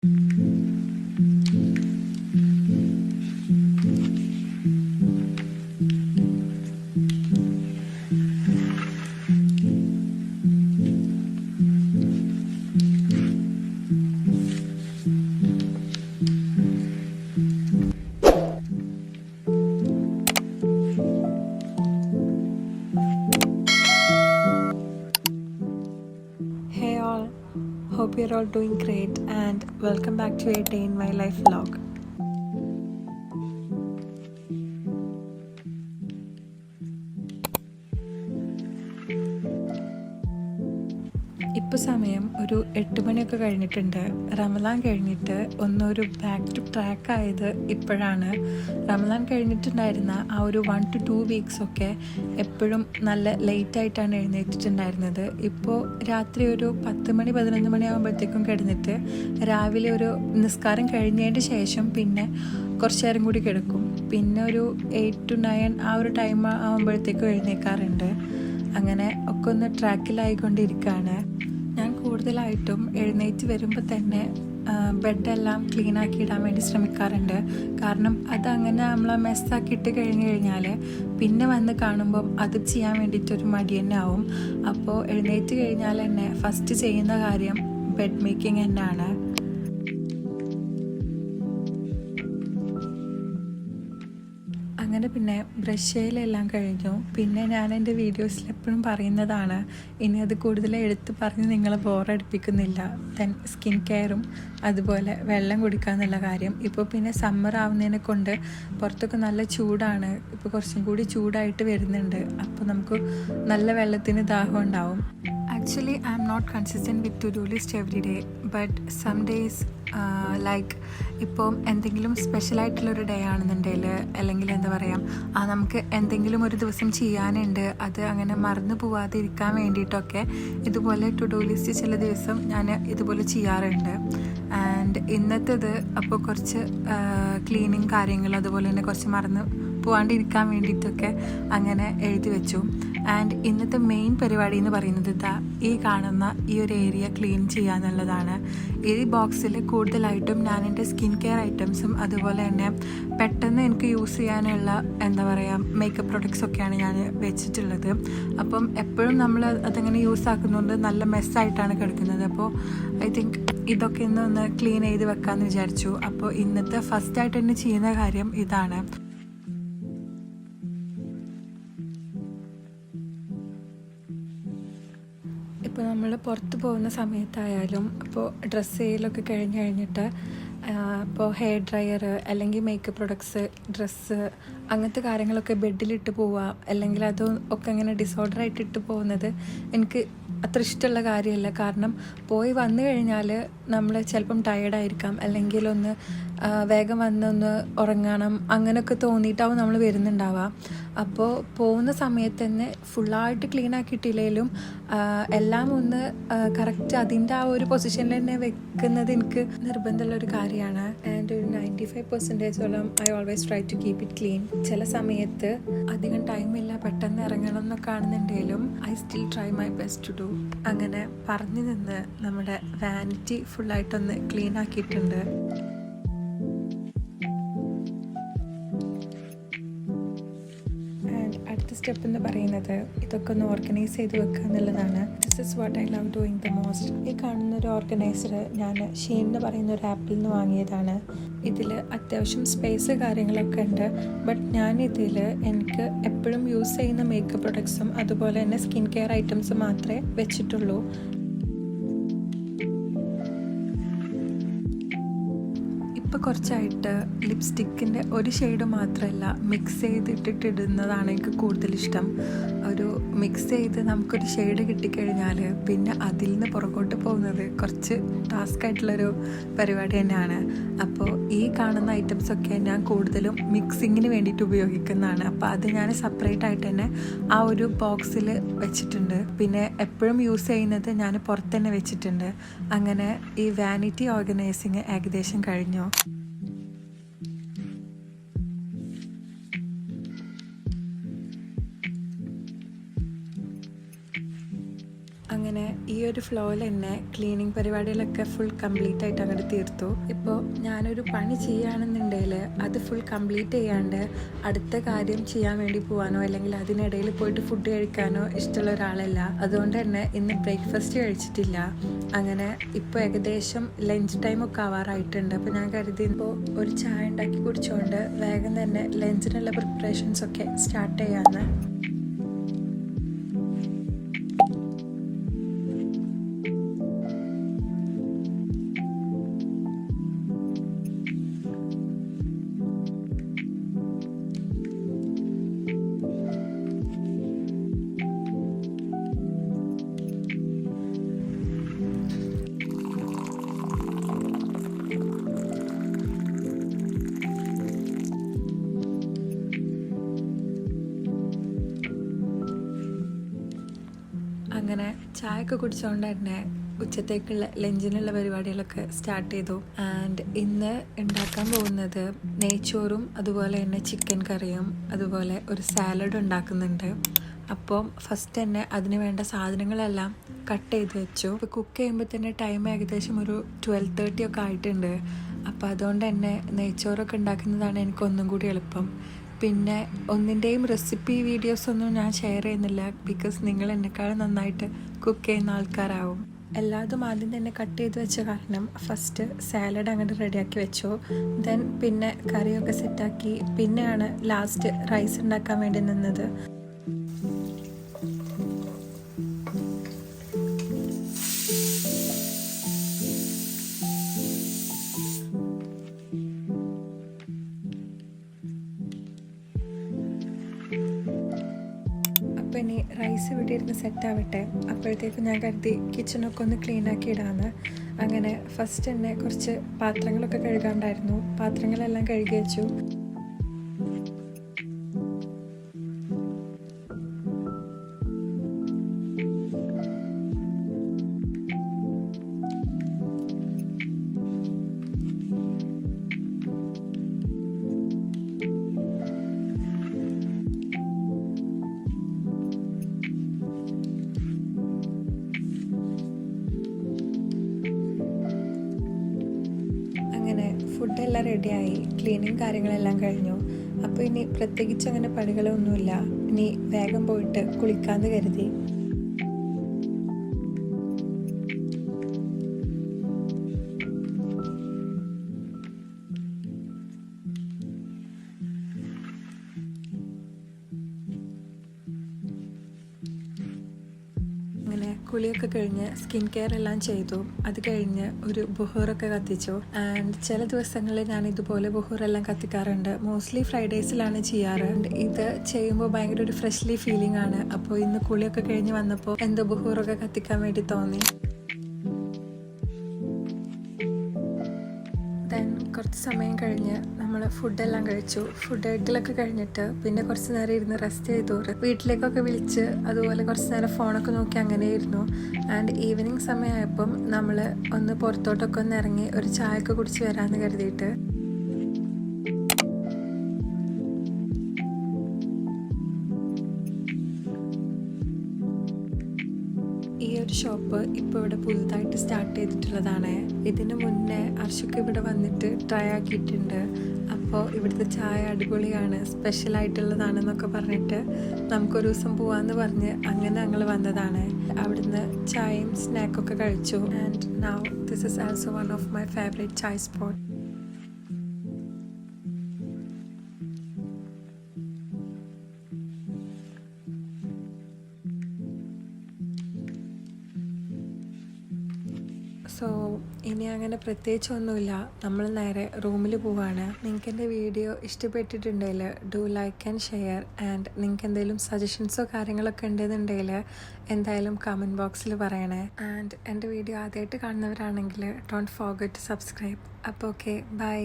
Hey all, hope you're all doing great and welcome back to a day in my life vlog. ഇപ്പോൾ സമയം ഒരു 8 മണിയൊക്കെ കഴിഞ്ഞിട്ടുണ്ട്. റമദാൻ കഴിഞ്ഞിട്ട് ഒന്നൊരു ബാക്ക് ടു ട്രാക്ക് ആയത് ഇപ്പോഴാണ്. റമദാൻ കഴിഞ്ഞിട്ടുണ്ടായിരുന്ന ആ ഒരു 1 to 2 വീക്സൊക്കെ എപ്പോഴും നല്ല ലേറ്റായിട്ടാണ് എഴുന്നേറ്റിട്ടുണ്ടായിരുന്നത്. ഇപ്പോൾ രാത്രി ഒരു 10 മണി 11 മണി ആകുമ്പോഴത്തേക്കും കിടന്നിട്ട് രാവിലെ ഒരു നിസ്കാരം കഴിഞ്ഞതിന് ശേഷം പിന്നെ കുറച്ച് നേരം കൂടി കിടക്കും. പിന്നെ ഒരു 8 to 9 ആ ഒരു ടൈം ആകുമ്പോഴത്തേക്കും എഴുന്നേൽക്കാറുണ്ട്. അങ്ങനെ ഒക്കെ ഒന്ന് ട്രാക്കിലായിക്കൊണ്ടിരിക്കുകയാണ്. ഞാൻ കൂടുതലായിട്ടും എഴുന്നേറ്റ് വരുമ്പോൾ തന്നെ ബെഡെല്ലാം ക്ലീൻ ആക്കി ഇടാൻ വേണ്ടി ശ്രമിക്കാറുണ്ട്. കാരണം അതങ്ങനെ നമ്മൾ മെസ്സാക്കി ഇട്ട് കഴിഞ്ഞ് കഴിഞ്ഞാൽ പിന്നെ വന്ന് കാണുമ്പം അത് ചെയ്യാൻ വേണ്ടിയിട്ടൊരു മടി തന്നെ ആവും. അപ്പോൾ എഴുന്നേറ്റ് കഴിഞ്ഞാൽ തന്നെ ഫസ്റ്റ് ചെയ്യുന്ന കാര്യം ബെഡ് മേക്കിംഗ് തന്നെയാണ്. അങ്ങനെ പിന്നെ ബ്രഷ് ചെയ്യലെല്ലാം കഴിഞ്ഞു. പിന്നെ ഞാൻ എൻ്റെ വീഡിയോസിൽ എപ്പോഴും പറയുന്നതാണ്, ഇനി അത് കൂടുതൽ എടുത്ത് പറഞ്ഞ് നിങ്ങളെ ബോറടിപ്പിക്കുന്നില്ല. ദെൻ സ്കിൻ കെയറും അതുപോലെ വെള്ളം കുടിക്കുക എന്നുള്ള കാര്യം. ഇപ്പോൾ പിന്നെ സമ്മർ ആവുന്നതിനെ കൊണ്ട് പുറത്തൊക്കെ നല്ല ചൂടാണ്. ഇപ്പോൾ കുറച്ചും കൂടി ചൂടായിട്ട് വരുന്നുണ്ട്. അപ്പോൾ നമുക്ക് നല്ല വെള്ളത്തിന് ദാഹം ഉണ്ടാവും. Actually, I'm not consistent with to-do list every day, but some days like ഇപ്പം എന്തെങ്കിലും സ്പെഷ്യലായിട്ടുള്ളൊരു ഡേ ആണെന്നുണ്ടെങ്കിൽ, അല്ലെങ്കിൽ എന്താ പറയുക, നമുക്ക് എന്തെങ്കിലും ഒരു ദിവസം ചെയ്യാനുണ്ട്, അത് അങ്ങനെ മറന്നു പോവാതെ ഇരിക്കാൻ വേണ്ടിയിട്ടൊക്കെ ഇതുപോലെ ടു ഡു ലിസ്റ്റ് ചില ദിവസം ഞാൻ ഇതുപോലെ ചെയ്യാറുണ്ട്. ആൻഡ് ഇന്നത്തേത് അപ്പോൾ കുറച്ച് ക്ലീനിങ് കാര്യങ്ങൾ, അതുപോലെ തന്നെ കുറച്ച് മറന്ന് പോകാണ്ടിരിക്കാൻ വേണ്ടിയിട്ടൊക്കെ അങ്ങനെ എഴുതി വെച്ചു. ആൻഡ് ഇന്നത്തെ മെയിൻ പരിപാടി എന്ന് പറയുന്നത് ഈ കാണുന്ന ഈ ഒരു ഏരിയ ക്ലീൻ ചെയ്യുക എന്നുള്ളതാണ്. ഈ ബോക്സിൽ കൂടുതലായിട്ടും ഞാൻ എൻ്റെ സ്കിൻ കെയർ ഐറ്റംസും അതുപോലെ തന്നെ പെട്ടെന്ന് എനിക്ക് യൂസ് ചെയ്യാനുള്ള എന്താ പറയുക മേക്കപ്പ് പ്രൊഡക്ട്സ് ഒക്കെയാണ് ഞാൻ വെച്ചിട്ടുള്ളത്. അപ്പം എപ്പോഴും നമ്മൾ അതങ്ങനെ യൂസ് ആക്കുന്നതുകൊണ്ട് നല്ല മെസ്സായിട്ടാണ് കിടക്കുന്നത്. അപ്പോൾ ഐ തിങ്ക് ഇതൊക്കെ ഒന്ന് ക്ലീൻ ചെയ്ത് വെക്കാമെന്ന് വിചാരിച്ചു. അപ്പോൾ ഇന്നത്തെ ഫസ്റ്റായിട്ട് തന്നെ ചെയ്യുന്ന കാര്യം ഇതാണ്. ഇപ്പോൾ നമ്മൾ പുറത്ത് പോകുന്ന സമയത്തായാലും ഇപ്പോൾ ഡ്രസ്സ് ചെയ്യലൊക്കെ കഴിഞ്ഞിട്ട് ഇപ്പോൾ ഹെയർ ഡ്രയർ അല്ലെങ്കിൽ മേക്കപ്പ് പ്രൊഡക്ട്സ്, ഡ്രസ്സ്, അങ്ങനത്തെ കാര്യങ്ങളൊക്കെ ബെഡിലിട്ട് പോവുക, അല്ലെങ്കിൽ അത് ഒക്കെ അങ്ങനെ ഡിസോർഡറായിട്ട് ഇട്ട് പോകുന്നത് എനിക്ക് അത്ര ഇഷ്ടമുള്ള കാര്യമല്ല. കാരണം പോയി വന്നു കഴിഞ്ഞാൽ നമ്മൾ ചിലപ്പം ടയേർഡായിരിക്കാം, അല്ലെങ്കിൽ ഒന്ന് വേഗം വന്നൊന്ന് ഉറങ്ങണം, അങ്ങനെയൊക്കെ തോന്നിയിട്ടാവും നമ്മൾ വരുന്നുണ്ടാവുക. അപ്പോൾ പോകുന്ന സമയത്ത് തന്നെ ഫുള്ളായിട്ട് ക്ലീൻ ആക്കിയിട്ടില്ലെങ്കിലും എല്ലാം ഒന്ന് കറക്റ്റ് അതിൻ്റെ ആ ഒരു പൊസിഷനിൽ തന്നെ വെക്കുന്നത് എനിക്ക് നിർബന്ധമുള്ളൊരു കാര്യമാണ്. ആൻഡ് ഒരു 95% I always try to keep it clean. ചില സമയത്ത് അധികം ടൈമില്ല, പെട്ടെന്ന് ഇറങ്ങണം എന്നൊക്കെ ആണെന്നുണ്ടെങ്കിലും I still try my best to do. അങ്ങനെ പറഞ്ഞു നിന്ന് നമ്മുടെ വാനിറ്റി ഫുള്ളായിട്ടൊന്ന് ക്ലീൻ ആക്കിയിട്ടുണ്ട്. അടുത്ത സ്റ്റെപ്പ് എന്ന് പറയുന്നത് ഇതൊക്കെ ഒന്ന് ഓർഗനൈസ് ചെയ്ത് വെക്കുക എന്നുള്ളതാണ്. This is what I love doing the most. ഈ കാണുന്നൊരു ഓർഗനൈസർ ഞാൻ ഷീൻ എന്ന് പറയുന്ന ഒരു ആപ്പിൽ നിന്ന് വാങ്ങിയതാണ്. ഇതിൽ അത്യാവശ്യം സ്പേസ് കാര്യങ്ങളൊക്കെ ഉണ്ട്. ബട്ട് ഞാനിതിൽ എനിക്ക് എപ്പോഴും യൂസ് ചെയ്യുന്ന മേക്കപ്പ് പ്രൊഡക്ട്സും അതുപോലെ തന്നെ സ്കിൻ കെയർ ഐറ്റംസും മാത്രമേ വെച്ചിട്ടുള്ളൂ. ഇപ്പോൾ കുറച്ചായിട്ട് ലിപ്സ്റ്റിക്കിൻ്റെ ഒരു ഷെയ്ഡ് മാത്രമല്ല മിക്സ് ചെയ്തിട്ടിടുന്നതാണ് എനിക്ക് കൂടുതലിഷ്ടം. ഒരു മിക്സ് ചെയ്ത് നമുക്കൊരു ഷെയ്ഡ് കിട്ടിക്കഴിഞ്ഞാൽ പിന്നെ അതിൽ നിന്ന് പുറകോട്ട് പോകുന്നത് കുറച്ച് ടാസ്ക് ആയിട്ടുള്ളൊരു പരിപാടി തന്നെയാണ്. അപ്പോൾ ഈ കാണുന്ന ഐറ്റംസൊക്കെ ഞാൻ കൂടുതലും മിക്സിങ്ങിന് വേണ്ടിയിട്ട് ഉപയോഗിക്കുന്നതാണ്. അപ്പോൾ അത് ഞാൻ സെപ്പറേറ്റ് ആയിട്ട് തന്നെ ആ ഒരു ബോക്സിൽ വെച്ചിട്ടുണ്ട്. പിന്നെ എപ്പോഴും യൂസ് ചെയ്യുന്നത് ഞാൻ പുറത്ത് തന്നെ വെച്ചിട്ടുണ്ട്. അങ്ങനെ ഈ വാനിറ്റി ഓർഗനൈസിങ് ഏകദേശം കഴിഞ്ഞു. അങ്ങനെ ഈ ഒരു ഫ്ലോയിൽ തന്നെ ക്ലീനിങ് പരിപാടികളൊക്കെ ഫുൾ കംപ്ലീറ്റ് ആയിട്ട് അങ്ങോട്ട് തീർത്തു. ഇപ്പോൾ ഞാനൊരു പണി ചെയ്യുകയാണെന്നുണ്ടെങ്കിൽ അത് ഫുൾ കംപ്ലീറ്റ് ചെയ്യാണ്ട് അടുത്ത കാര്യം ചെയ്യാൻ വേണ്ടി പോകാനോ അല്ലെങ്കിൽ അതിനിടയിൽ പോയിട്ട് ഫുഡ് കഴിക്കാനോ ഇഷ്ടമുള്ള ഒരാളല്ല. അതുകൊണ്ട് തന്നെ ഇന്ന് ബ്രേക്ക്ഫാസ്റ്റ് കഴിച്ചിട്ടില്ല. അങ്ങനെ ഇപ്പോൾ ഏകദേശം ലഞ്ച് ടൈമൊക്കെ ആവാറായിട്ടുണ്ട്. അപ്പോൾ ഞാൻ കരുതിയപ്പോൾ ഒരു ചായ ഉണ്ടാക്കി കുടിച്ചുകൊണ്ട് വേഗം തന്നെ ലഞ്ചിനുള്ള പ്രിപ്പറേഷൻസൊക്കെ സ്റ്റാർട്ട് ചെയ്യാമെന്ന്. അങ്ങനെ ചായയൊക്കെ കുടിച്ചുകൊണ്ട് തന്നെ ഉച്ചത്തേക്കുള്ള ലഞ്ചിനുള്ള പരിപാടികളൊക്കെ സ്റ്റാർട്ട് ചെയ്തു. ആൻഡ് ഇന്ന് ഉണ്ടാക്കാൻ പോകുന്നത് നെയ്ച്ചോറും അതുപോലെ തന്നെ ചിക്കൻ കറിയും അതുപോലെ ഒരു സാലഡ് ഉണ്ടാക്കുന്നുണ്ട്. അപ്പം ഫസ്റ്റ് തന്നെ അതിന് വേണ്ട സാധനങ്ങളെല്ലാം കട്ട് ചെയ്ത് വെച്ചു. ഇപ്പോൾ കുക്ക് ചെയ്യുമ്പോൾ തന്നെ ടൈം ഏകദേശം ഒരു 12:30 ഒക്കെ ആയിട്ടുണ്ട്. അപ്പോൾ അതുകൊണ്ട് തന്നെ നെയ്ച്ചോറൊക്കെ ഉണ്ടാക്കുന്നതാണ് എനിക്കൊന്നും കൂടി എളുപ്പം. പിന്നെ ഒന്നിൻ്റെയും റെസിപ്പി വീഡിയോസൊന്നും ഞാൻ ഷെയർ ചെയ്യുന്നില്ല, ബിക്കോസ് നിങ്ങൾ എന്നെക്കാളും നന്നായിട്ട് കുക്ക് ചെയ്യുന്ന ആൾക്കാരാവും. എല്ലാതും ആദ്യം തന്നെ കട്ട് ചെയ്ത് വെച്ച കാരണം ഫസ്റ്റ് സാലഡ് അങ്ങോട്ട് റെഡിയാക്കി വെച്ചു. ദെൻ പിന്നെ കറിയൊക്കെ സെറ്റാക്കി പിന്നെയാണ് ലാസ്റ്റ് റൈസ് ഉണ്ടാക്കാൻ വേണ്ടി നിന്നത്. അപ്പോൾ ഇനി റൈസ് ഇവിടെ ഇരുന്ന് സെറ്റാവട്ടെ. അപ്പോഴത്തേക്കും ഞാൻ കരുതി കിച്ചണൊക്കെ ഒന്ന് ക്ലീനാക്കി ഇടാമെന്ന്. അങ്ങനെ ഫസ്റ്റ് തന്നെ കുറച്ച് പാത്രങ്ങളൊക്കെ കഴുകാണ്ടായിരുന്നു. പാത്രങ്ങളെല്ലാം കഴുകി വെച്ചു. ഫുഡെല്ലാം റെഡിയായി, ക്ലീനിങ് കാര്യങ്ങളെല്ലാം കഴിഞ്ഞു. അപ്പോൾ ഇനി പ്രത്യേകിച്ച് അങ്ങനെ പണികളൊന്നുമില്ല. ഇനി വേഗം പോയിട്ട് കുളിക്കാമെന്ന് കരുതി. അങ്ങനെ കുളിയൊക്കെ കഴിഞ്ഞ് സ്കിൻ കെയർ എല്ലാം ചെയ്തു. അത് കഴിഞ്ഞ് ഒരു ബുഹൂറൊക്കെ കത്തിച്ചു. ആൻഡ് ചില ദിവസങ്ങളിൽ ഞാൻ ഇതുപോലെ ബുഹൂറെല്ലാം കത്തിക്കാറുണ്ട്. മോസ്റ്റ്ലി ഫ്രൈഡേസിലാണ് ചെയ്യാറ്. ഇത് ചെയ്യുമ്പോൾ ഭയങ്കര ഒരു ഫ്രഷ്ലി ഫീലിംഗ് ആണ്. അപ്പോൾ ഇന്ന് കുളിയൊക്കെ കഴിഞ്ഞ് വന്നപ്പോൾ എന്തോ ബുഹൂറൊക്കെ കത്തിക്കാൻ വേണ്ടി തോന്നി. ദെൻ കുറച്ച് സമയം കഴിഞ്ഞ് നമ്മൾ ഫുഡെല്ലാം കഴിച്ചു. ഫുഡ് കഴിക്കലൊക്കെ കഴിഞ്ഞിട്ട് പിന്നെ കുറച്ച് നേരം ഇരുന്ന് റെസ്റ്റ് ചെയ്തു. വീട്ടിലേക്കൊക്കെ വിളിച്ച് അതുപോലെ കുറച്ച് നേരം ഫോണൊക്കെ നോക്കി അങ്ങനെയായിരുന്നു. ആൻഡ് ഈവനിങ് സമയമായപ്പം നമ്മൾ ഒന്ന് പുറത്തോട്ടൊക്കെ ഒന്ന് ഇറങ്ങി ഒരു ചായയൊക്കെ കുടിച്ച് വരാമെന്ന് കരുതിയിട്ട് ഈ ഒരു ഷോപ്പ് ഇപ്പോൾ ഇവിടെ പുതുതായിട്ട് സ്റ്റാർട്ട് ചെയ്തിട്ടുള്ളതാണ്. ഇതിന് മുന്നേ അർഷക്ക് ഇവിടെ വന്നിട്ട് ട്രൈ ആക്കിയിട്ടുണ്ട്. അപ്പോൾ ഇവിടുത്തെ ചായ അടിപൊളിയാണ്, സ്പെഷ്യലായിട്ടുള്ളതാണെന്നൊക്കെ പറഞ്ഞിട്ട് നമുക്കൊരു ദിവസം പോകാമെന്ന് പറഞ്ഞ് അങ്ങനെ ഞങ്ങൾ വന്നതാണ്. അവിടുന്ന് ചായയും സ്നാക്കൊക്കെ കഴിച്ചു. And now this is also one of my favourite ചായ സ്പോട്ട്. സോ ഇനി അങ്ങനെ പ്രത്യേകിച്ചൊന്നുമില്ല, നമ്മൾ നേരെ റൂമിൽ പോവാണ്. നിങ്ങൾക്ക് എൻ്റെ വീഡിയോ ഇഷ്ടപ്പെട്ടിട്ടുണ്ടെങ്കിൽ do like and share. And നിങ്ങൾക്ക് എന്തെങ്കിലും സജഷൻസോ കാര്യങ്ങളൊക്കെ ഉണ്ടെന്നുണ്ടെങ്കിൽ എന്തായാലും കമൻറ്റ് ബോക്സിൽ പറയണേ. ആൻഡ് എൻ്റെ വീഡിയോ ആദ്യമായിട്ട് കാണുന്നവരാണെങ്കിൽ ഡോണ്ട് ഫോർഗെറ്റ് ടു സബ്സ്ക്രൈബ്. അപ്പോൾ ഓക്കെ, ബൈ.